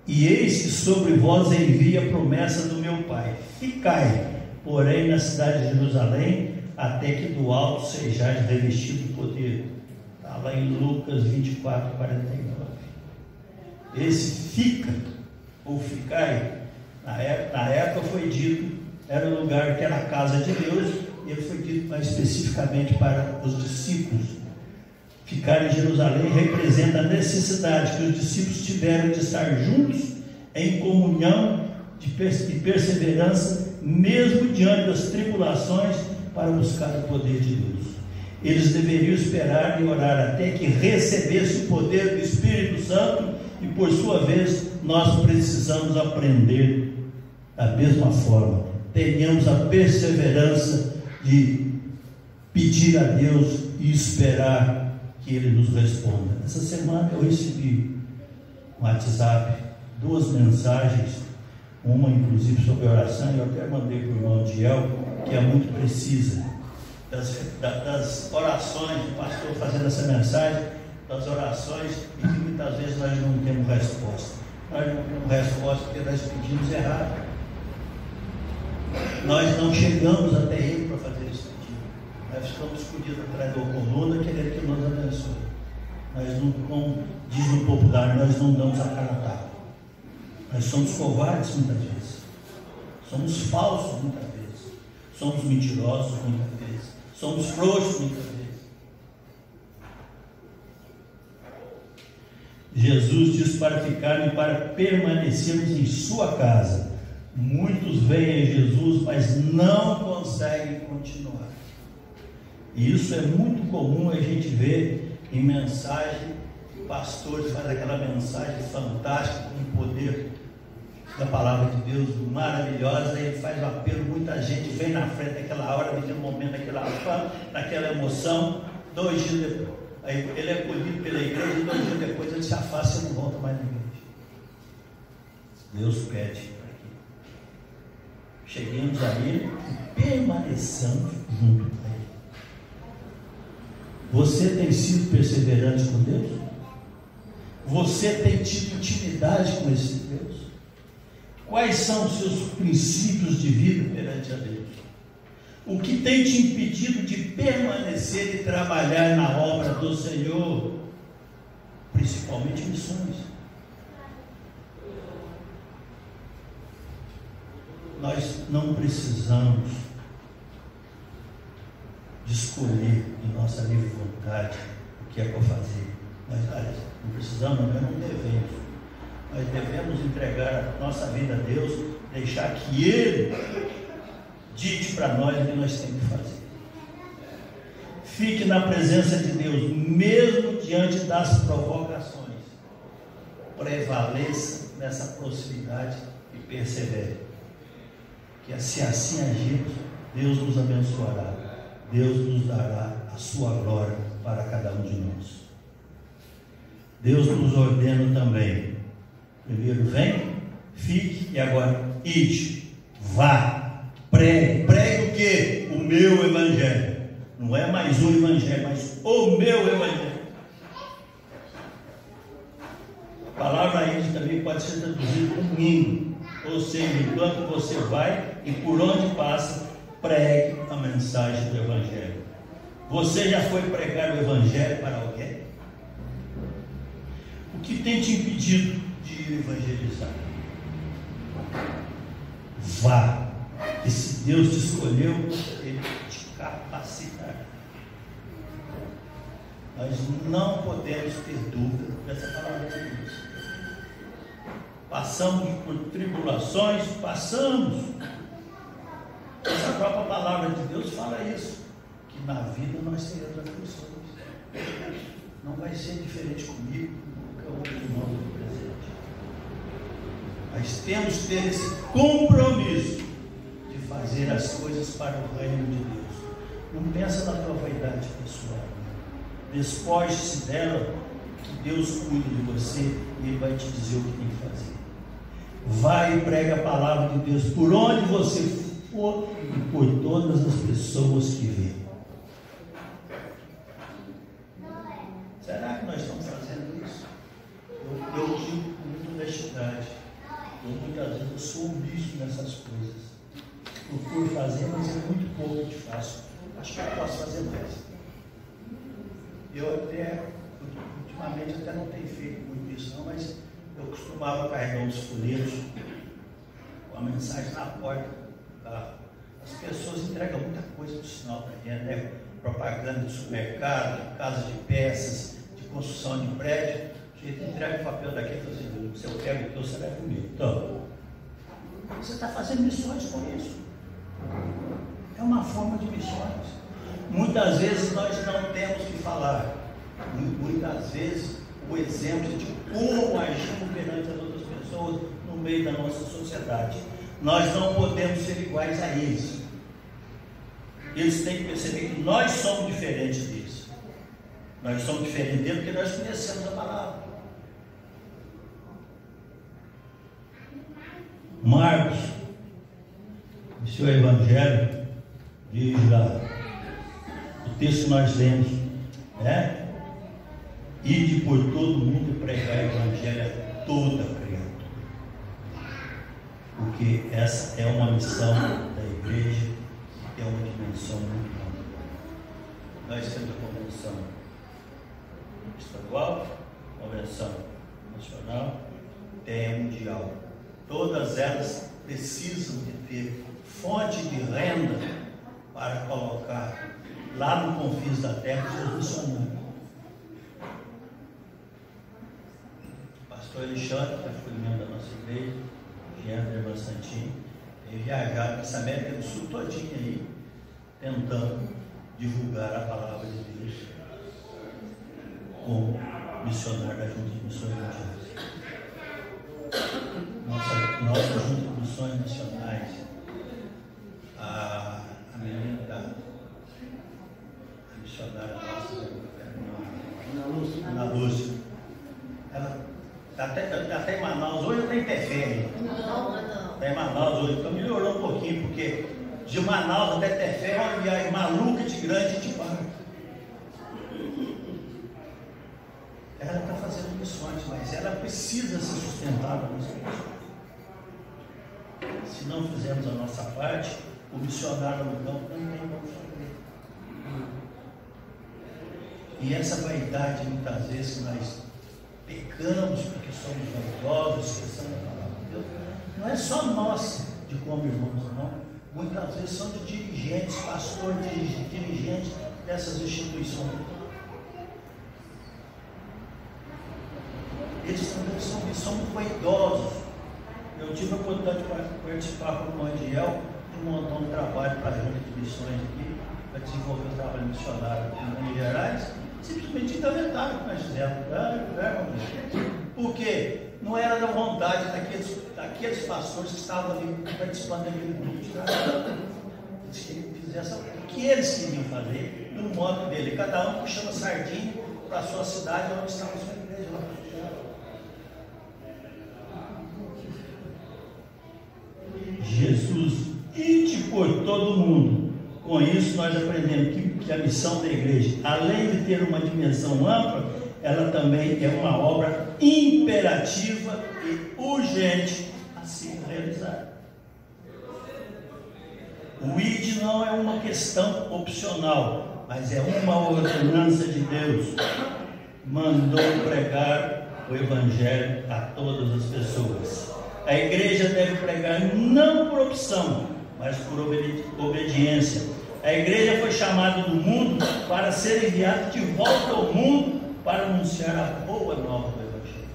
S3: E eis que sobre vós envia a promessa do meu Pai: ficai, porém, na cidade de Jerusalém, até que do alto sejais revestido de poder. Está lá em Lucas 24, 49. Esse fica, ou ficai, na época foi dito, era o lugar que era a casa de Deus, e ele foi dito mais especificamente para os discípulos. Ficar em Jerusalém representa a necessidade que os discípulos tiveram de estar juntos em comunhão e perseverança, mesmo diante das tribulações, para buscar o poder de Deus. Eles deveriam esperar e orar até que recebesse o poder do Espírito Santo, e por sua vez nós precisamos aprender da mesma forma. Tenhamos a perseverança de pedir a Deus e esperar que Ele nos responda. Essa semana eu recebi no WhatsApp 2 mensagens, uma inclusive sobre oração, e eu até mandei para o irmão Diel, que é muito precisa, das orações, o pastor fazendo essa mensagem, das orações, e que muitas vezes nós não temos resposta. Nós não temos resposta porque nós pedimos errado. Nós não chegamos até Ele para fazer esse pedido. Nós ficamos escondidos atrás da coluna, querendo que nos abençoe. Nós não, diz no popular, nós não damos a cara a tapa. Nós somos covardes muitas vezes. Somos falsos muitas vezes. Somos mentirosos muitas vezes. Somos frouxos muitas vezes. Jesus diz para ficarem e para permanecermos em sua casa. Muitos vêm a Jesus, mas não conseguem continuar. E isso é muito comum a gente ver em mensagem. O pastor faz aquela mensagem fantástica, com o poder da palavra de Deus, maravilhosa. Aí ele faz um apelo, muita gente vem na frente naquela hora, naquele momento, naquela fama, naquela emoção. 2 dias depois, aí ele é acolhido pela igreja, e 2 dias depois ele se afasta e não volta mais na igreja. Deus pede para que cheguemos a Ele e permaneçamos junto a Ele. Você tem sido perseverante com Deus? Você tem tido intimidade com esse Deus? Quais são os seus princípios de vida perante a Deus? O que tem te impedido de permanecer e trabalhar na obra do Senhor? Principalmente missões. Nós não precisamos de escolher de nossa livre vontade o que é para fazer. Nós não precisamos, nós não devemos. Nós devemos entregar a nossa vida a Deus, deixar que Ele dite para nós o que nós temos que fazer. Fique na presença de Deus, mesmo diante das provocações. Prevaleça nessa proximidade e persevere. Que se assim agirmos, Deus nos abençoará. Deus nos dará a sua glória para cada um de nós. Deus nos ordena também. Primeiro vem, fique, e agora ide, vá, pregue. Pregue o quê? O meu evangelho. Não é mais um evangelho, mas o meu evangelho. A palavra ide também pode ser traduzida como indo. Ou seja, enquanto você vai e por onde passa, pregue a mensagem do evangelho. Você já foi pregar o evangelho para alguém? O que tem te impedido de ir evangelizar? Vá, e se Deus te escolheu, Ele te capacitará. Nós não podemos ter dúvida dessa palavra de Deus. Passamos por tribulações, passamos. Essa própria palavra de Deus fala isso, que na vida nós teremos aflições. Não vai ser diferente comigo, qualquer outro irmão do presente. Mas temos que ter esse compromisso de fazer as coisas para o reino de Deus. Não pensa na tua vaidade pessoal. Despoje-se dela, que Deus cuida de você e Ele vai te dizer o que tem que fazer. Vai e prega a palavra de Deus por onde você for e por todas as pessoas que vê. Será que nós estamos fazendo isso? Eu digo com muita honestidade. Muitas vezes eu sou omisso nessas coisas. Procuro fazer, mas é muito pouco que faço. Acho que eu posso fazer mais. Eu até, ultimamente, até não tenho feito muito isso não, mas eu costumava carregar uns folhetos com a mensagem na porta do carro. As pessoas entregam muita coisa no sinal para gente, né? Propaganda de supermercado, casa de peças, de construção de prédio. A gente entrega o papel daqui e fala assim: se eu quero o teu, você leva comigo. Então, você está fazendo missões com isso. É uma forma de missões. Muitas vezes nós não temos que falar. Muitas vezes o exemplo de como agimos perante as outras pessoas no meio da nossa sociedade. Nós não podemos ser iguais a eles. Eles têm que perceber que nós somos diferentes deles. Nós somos diferentes deles porque nós conhecemos a palavra. Marcos, o seu evangelho, diz lá, o texto que nós lemos, né? Ide por todo mundo e pregar o evangelho a toda criatura. Porque essa é uma missão da igreja que tem uma dimensão muito ampla. Nós temos a convenção estadual, convenção nacional, tem a mundial. Todas elas precisam de ter fonte de renda para colocar lá no confins da terra os seus missionários. pastor Alexandre, que foi membro da nossa igreja, Jean da Irmã Santinho, tem viajado nessa América do Sul todinha aí, tentando divulgar a palavra de Deus como missionário da Junta de Missões Mundiais. Nossa Junta de Missões Nacionais, a menina da missionária nossa, Ana Lúcia, ela está até em Manaus, hoje está em Tefé. Não. Está em Manaus hoje, então melhorou um pouquinho, porque de Manaus até Tefé é uma viagem maluca de grande de barco. Ela está fazendo missões, mas ela precisa ser sustentada nas missões. Se não fizermos a nossa parte, o missionário no campo não tem como fazer. E essa vaidade, muitas vezes, que nós pecamos porque somos vaidosos, esquecemos da palavra de Deus, não é só nossa de como irmãos, não. Muitas vezes são de dirigentes, pastores, dirigentes dessas instituições. Eles também são muito vaidosos. Eu tive a oportunidade de participar com o irmão Ediel de montar um trabalho para a Junta de Missões aqui, para desenvolver o trabalho missionário aqui em Minas Gerais. Simplesmente engavetaram o que nós fizemos. Porque não era da vontade daqueles pastores que estavam ali participando daquele grupo de trabalho. Eles queriam que fizesse o que eles queriam fazer, no modo dele. Cada um puxando a sardinha para a sua cidade, onde estava a sua igreja. Lá. Jesus, ide por todo o mundo. Com isso, nós aprendemos que a missão da igreja, além de ter uma dimensão ampla, ela também é uma obra imperativa e urgente a ser realizada. O ID não é uma questão opcional, mas é uma ordenança de Deus. Mandou pregar o Evangelho a todas as pessoas. A igreja deve pregar não por opção, mas por obediência. A igreja foi chamada do mundo para ser enviada de volta ao mundo para anunciar a boa nova do Evangelho.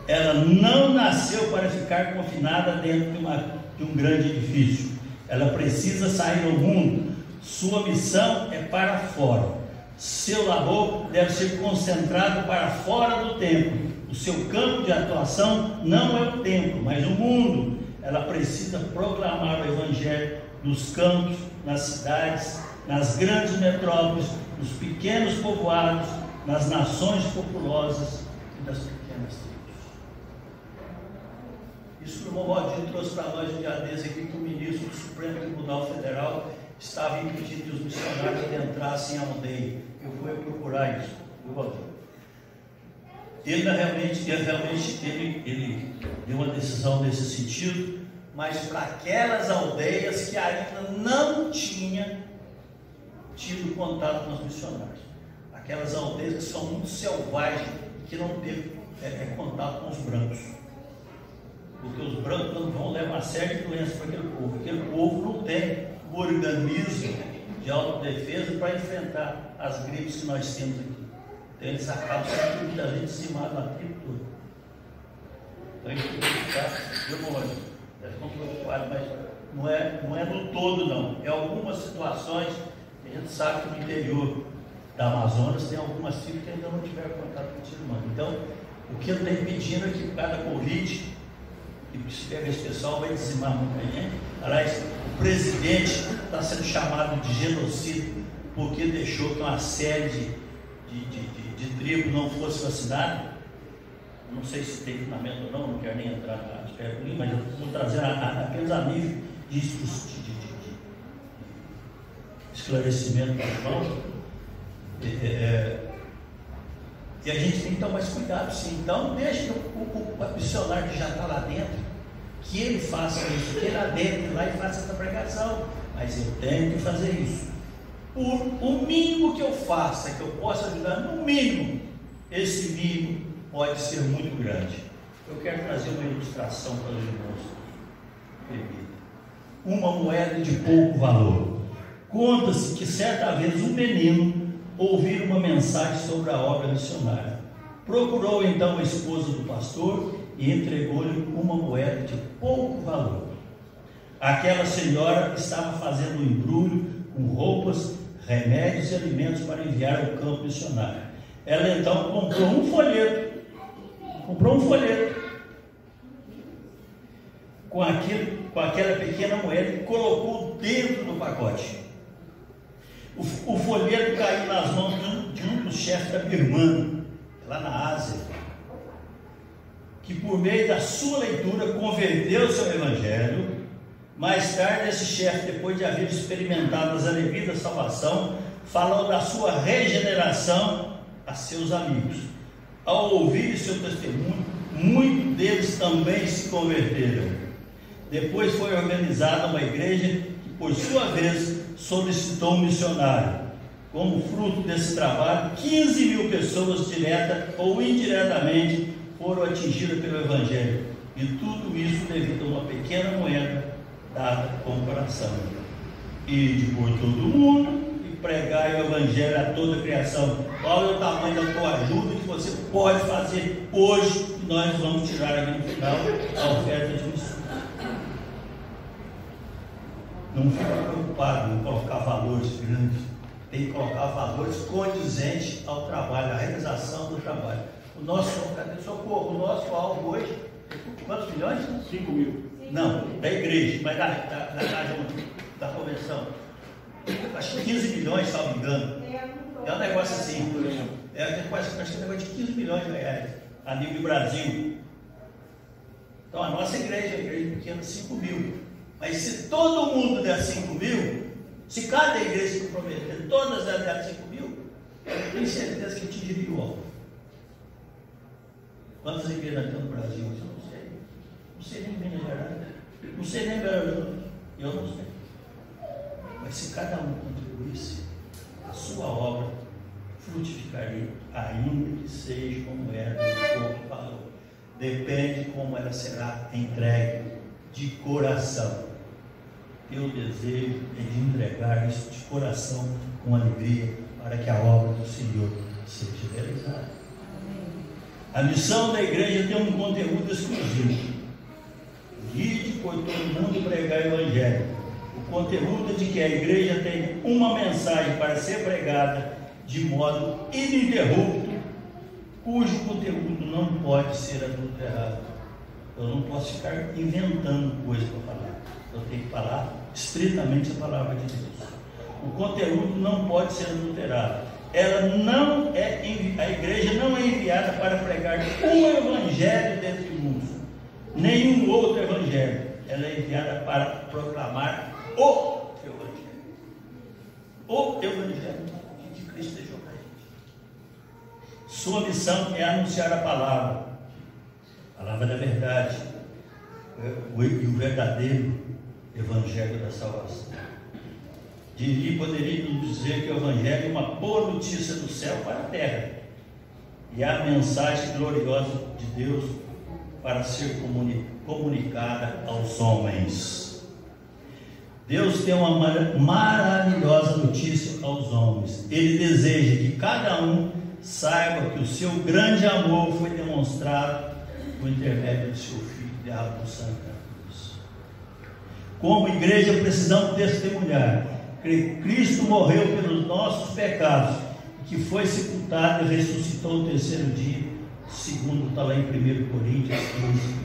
S3: Ela não nasceu para ficar confinada dentro de um grande edifício. Ela precisa sair ao mundo. Sua missão é para fora. Seu labor deve ser concentrado para fora do templo. O seu campo de atuação não é o templo, mas o mundo. Ela precisa proclamar o Evangelho nos campos, nas cidades, nas grandes metrópoles, nos pequenos povoados, nas nações populosas e das pequenas tribos. Isso que o irmão Valdir trouxe para nós um dia desse aqui, que o ministro do Supremo Tribunal Federal estava impedindo que os missionários entrassem em aldeia. Eu fui procurar isso, o Valdir. Ele deu uma decisão nesse sentido, mas para aquelas aldeias que ainda não tinham tido contato com os missionários. Aquelas aldeias que são muito selvagens e que não teve contato com os brancos. Porque os brancos não vão levar uma série de doenças para aquele povo. Aquele povo não tem o organismo de autodefesa para enfrentar as gripes que nós temos aqui. Então eles acabam sendo muita gente dizimada na tribo toda. Então a gente tem que ficar demorando. Mas não é no todo, não. Em algumas situações, a gente sabe que no interior da Amazonas tem algumas tribos que ainda não tiveram contato com o ser humano. Então, o que ele está impedindo é que cada Covid, e se pega esse pessoal, vai dizimar muita gente. Aliás, o presidente está sendo chamado de genocida porque deixou que uma série de tribos não fosse vacinada. Não sei se tem fundamento ou não quero nem entrar na pergunta, mas eu vou trazer apenas a nível de esclarecimento para o irmão. E a gente tem que tomar mais cuidado, sim. Então, deixa o missionário que já está lá dentro, que ele faça isso, que ele adentre lá e faça essa pregação. Mas eu tenho que fazer isso. O mínimo que eu faça, que eu possa ajudar, no mínimo, esse mínimo pode ser muito grande. Eu quero trazer uma ilustração para os irmãos. Uma moeda de pouco valor. Conta-se que certa vez um menino ouviu uma mensagem sobre a obra missionária. Procurou então a esposa do pastor e entregou-lhe uma moeda de pouco valor. Aquela senhora estava fazendo um embrulho com roupas, remédios e alimentos para enviar ao campo missionário. Ela então comprou um folheto com aquela pequena moeda e colocou dentro do pacote. O folheto caiu nas mãos de um dos chefes da Birmania, lá na Ásia, que por meio da sua leitura converteu o seu evangelho. Mais tarde, esse chefe, depois de haver experimentado as alegrias da salvação, falou da sua regeneração a seus amigos. Ao ouvir seu testemunho, muitos deles também se converteram. Depois foi organizada uma igreja que, por sua vez, solicitou um missionário. Como fruto desse trabalho, 15 mil pessoas, direta ou indiretamente, foram atingidas pelo evangelho. E tudo isso devido a uma pequena moeda dada com o coração. Ide por todo mundo e pregai o evangelho a toda a criação. Qual é o tamanho da tua ajuda que você pode fazer hoje? Nós vamos tirar aqui no final a oferta de missão. Não fica preocupado em colocar valores grandes. Tem que colocar valores condizentes ao trabalho, à realização do trabalho. O nosso alvo hoje, quantos milhões?
S4: 5 mil.
S3: Não, da igreja, mas da convenção. Acho que 15 milhões, se não me engano. É um negócio assim. Acho que é um negócio de 15 milhões de reais a nível do Brasil. Então a nossa igreja, a igreja pequena, 5 mil. Mas se todo mundo der 5 mil, se cada igreja se comprometer, todas elas der 5 mil, eu tenho certeza que atingiria o alvo. Quantas igrejas tem no Brasil? Eu não sei. Não sei nem Minas Gerais. Não sei nem Belo Horizonte. Eu não sei. Mas se cada um contribuísse, a sua obra frutificaria, ainda que seja como era de pouco valor. Depende como ela será entregue de coração. Eu desejo de entregar isso de coração, com alegria, para que a obra do Senhor seja realizada. A missão da igreja tem um conteúdo exclusivo. Ide por todo mundo e pregar o evangelho. O conteúdo é de que a igreja tem uma mensagem para ser pregada de modo ininterrupto, cujo conteúdo não pode ser adulterado. Eu não posso ficar inventando coisas para falar. Eu tenho que falar estritamente a palavra de Deus. O conteúdo não pode ser adulterado. A igreja não é enviada para pregar um evangelho dentre muitos, nenhum outro evangelho. Ela é enviada para proclamar o evangelho. O evangelho que Cristo deixou para a gente. Sua missão é anunciar a palavra da verdade, e o verdadeiro evangelho da salvação. Poderia dizer que o evangelho é uma boa notícia do céu para a terra, e a mensagem gloriosa de Deus para ser comunicada aos homens. Deus tem uma maravilhosa notícia aos homens. Ele deseja que cada um saiba que o seu grande amor foi demonstrado por intermédio do seu Filho derramado no sangue da cruz. Como igreja, precisamos testemunhar que Cristo morreu pelos nossos pecados, que foi sepultado e ressuscitou no terceiro dia, segundo está lá em 1 Coríntios 15,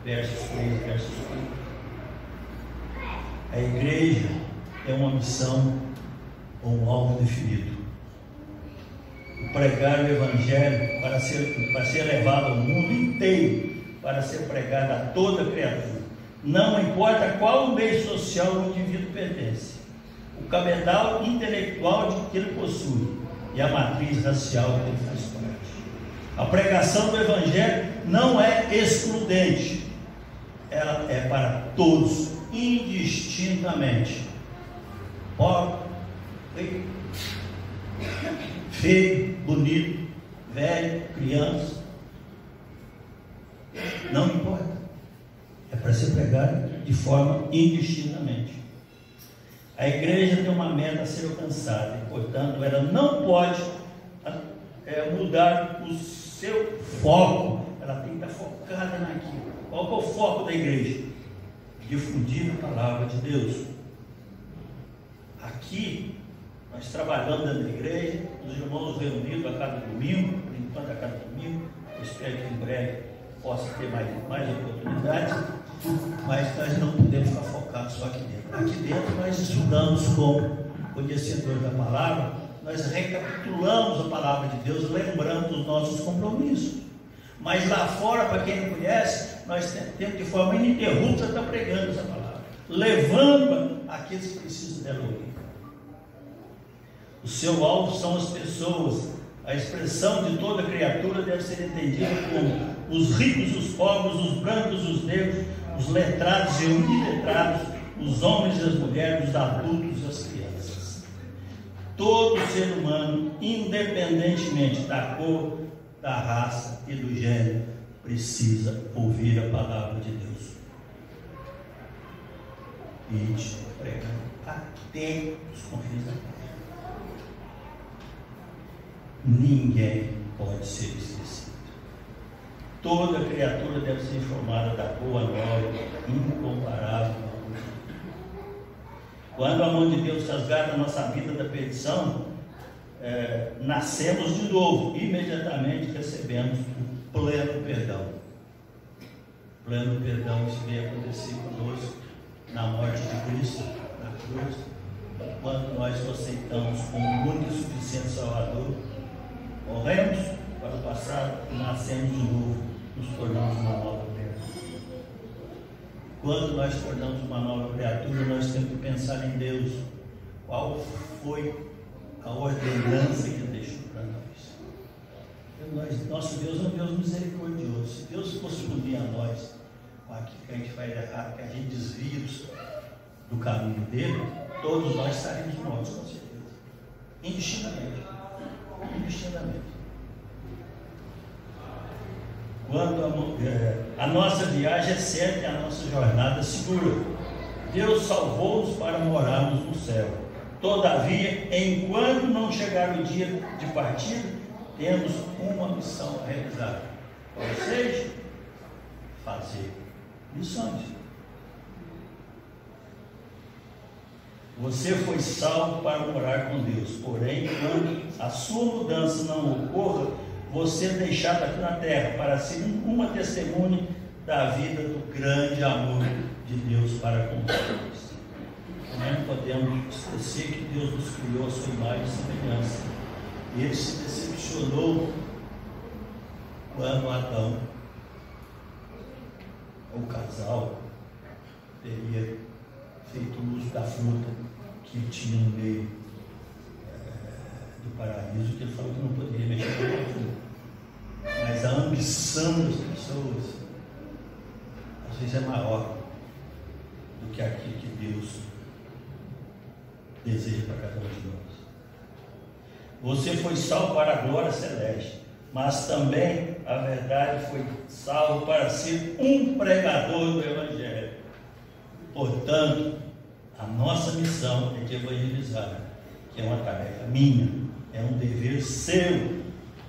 S3: versos 3 e versos 4. A igreja é uma missão ou um alvo definido. Pregar o evangelho para ser levado ao mundo inteiro, para ser pregado a toda criatura. Não importa qual meio social o indivíduo pertence, o cabedal intelectual de que ele possui e a matriz racial que ele faz parte. A pregação do evangelho não é excludente, ela é para todos, indistintamente. Pobre, feio, bonito, velho, criança, não importa. É para ser pregado de forma indistintamente. A igreja tem uma meta a ser alcançada, e, portanto, ela não pode mudar os seu foco, ela tem que estar focada naquilo. Qual que é o foco da igreja? Difundir a palavra de Deus. Aqui, nós trabalhamos dentro da igreja, os irmãos reunidos a cada domingo, por enquanto a cada domingo. Eu espero que em breve possa ter mais oportunidades, mas nós não podemos ficar focados só aqui dentro. Aqui dentro nós estudamos como conhecedores da palavra, nós recapitulamos a palavra de Deus, lembrando dos nossos compromissos. Mas lá fora, para quem não conhece, nós temos de forma ininterrupta estar pregando essa palavra, levando aqueles que precisam dela ouvir. O seu alvo são as pessoas. A expressão de toda criatura deve ser entendida como os ricos, os pobres, os brancos, os negros, os letrados e os iletrados, os homens e as mulheres, os adultos e as crianças. Todo ser humano, independentemente da cor, da raça e do gênero, precisa ouvir a palavra de Deus. Ide pregando até os confins da terra. Ninguém pode ser esquecido. Toda criatura deve ser informada da boa nova, incomparável. Quando a mão de Deus resgata a nossa vida da perdição, nascemos de novo, imediatamente recebemos o pleno perdão. Pleno perdão, isso veio acontecer conosco na morte de Cristo, na cruz, quando nós o aceitamos como único e suficiente Salvador. Morremos para o passado e nascemos de novo, nos tornamos uma nova criatura. Quando nós tornamos uma nova criatura, nós temos que pensar em Deus. Qual foi a ordenança que Ele deixou para nós? Nosso Deus é um Deus misericordioso. Se Deus fosse punir a nós com aquilo que a gente faz errado, que a gente desvia do caminho dele, todos nós estaríamos mortos, com certeza. Indistintamente. Quando a nossa viagem é certa e a nossa jornada é segura. Deus salvou-nos para morarmos no céu. Todavia, enquanto não chegar o dia de partida, temos uma missão a realizar. Ou seja, fazer missões. Você foi salvo para morar com Deus, porém, quando a sua mudança não ocorra, você é deixado aqui na terra para ser uma testemunha da vida do grande amor de Deus para com nós. Não podemos esquecer que Deus nos criou a sua imagem e semelhança. E Ele se decepcionou quando Adão, o casal, teria feito uso da fruta que tinha no meio do paraíso, que Ele falou que não poderia mexer com a fruta. Mas a ambição das pessoas às vezes é maior do que aquilo que Deus deseja para cada um de nós. Você foi salvo para a glória celeste, mas também, a verdade, foi salvo para ser um pregador do Evangelho. Portanto, a nossa missão é de evangelizar, que é uma tarefa minha, é um dever seu,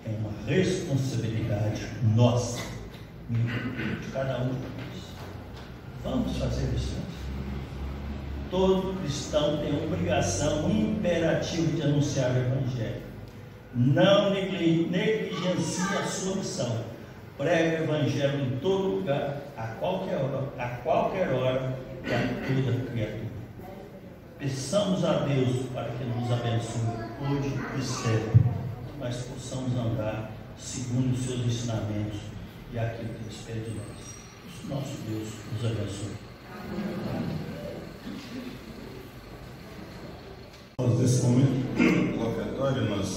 S3: é uma responsabilidade nossa, de cada um de nós. Vamos fazer isso. Todo cristão tem a obrigação imperativa de anunciar o Evangelho. Não negligencie a sua missão. Pregue o Evangelho em todo lugar, a qualquer hora e a toda criatura. Peçamos a Deus para que nos abençoe hoje e sempre, que nós possamos andar segundo os seus ensinamentos e aquilo que Ele espera de nós. Nosso Deus nos abençoe.
S4: Nesse momento locatório, nós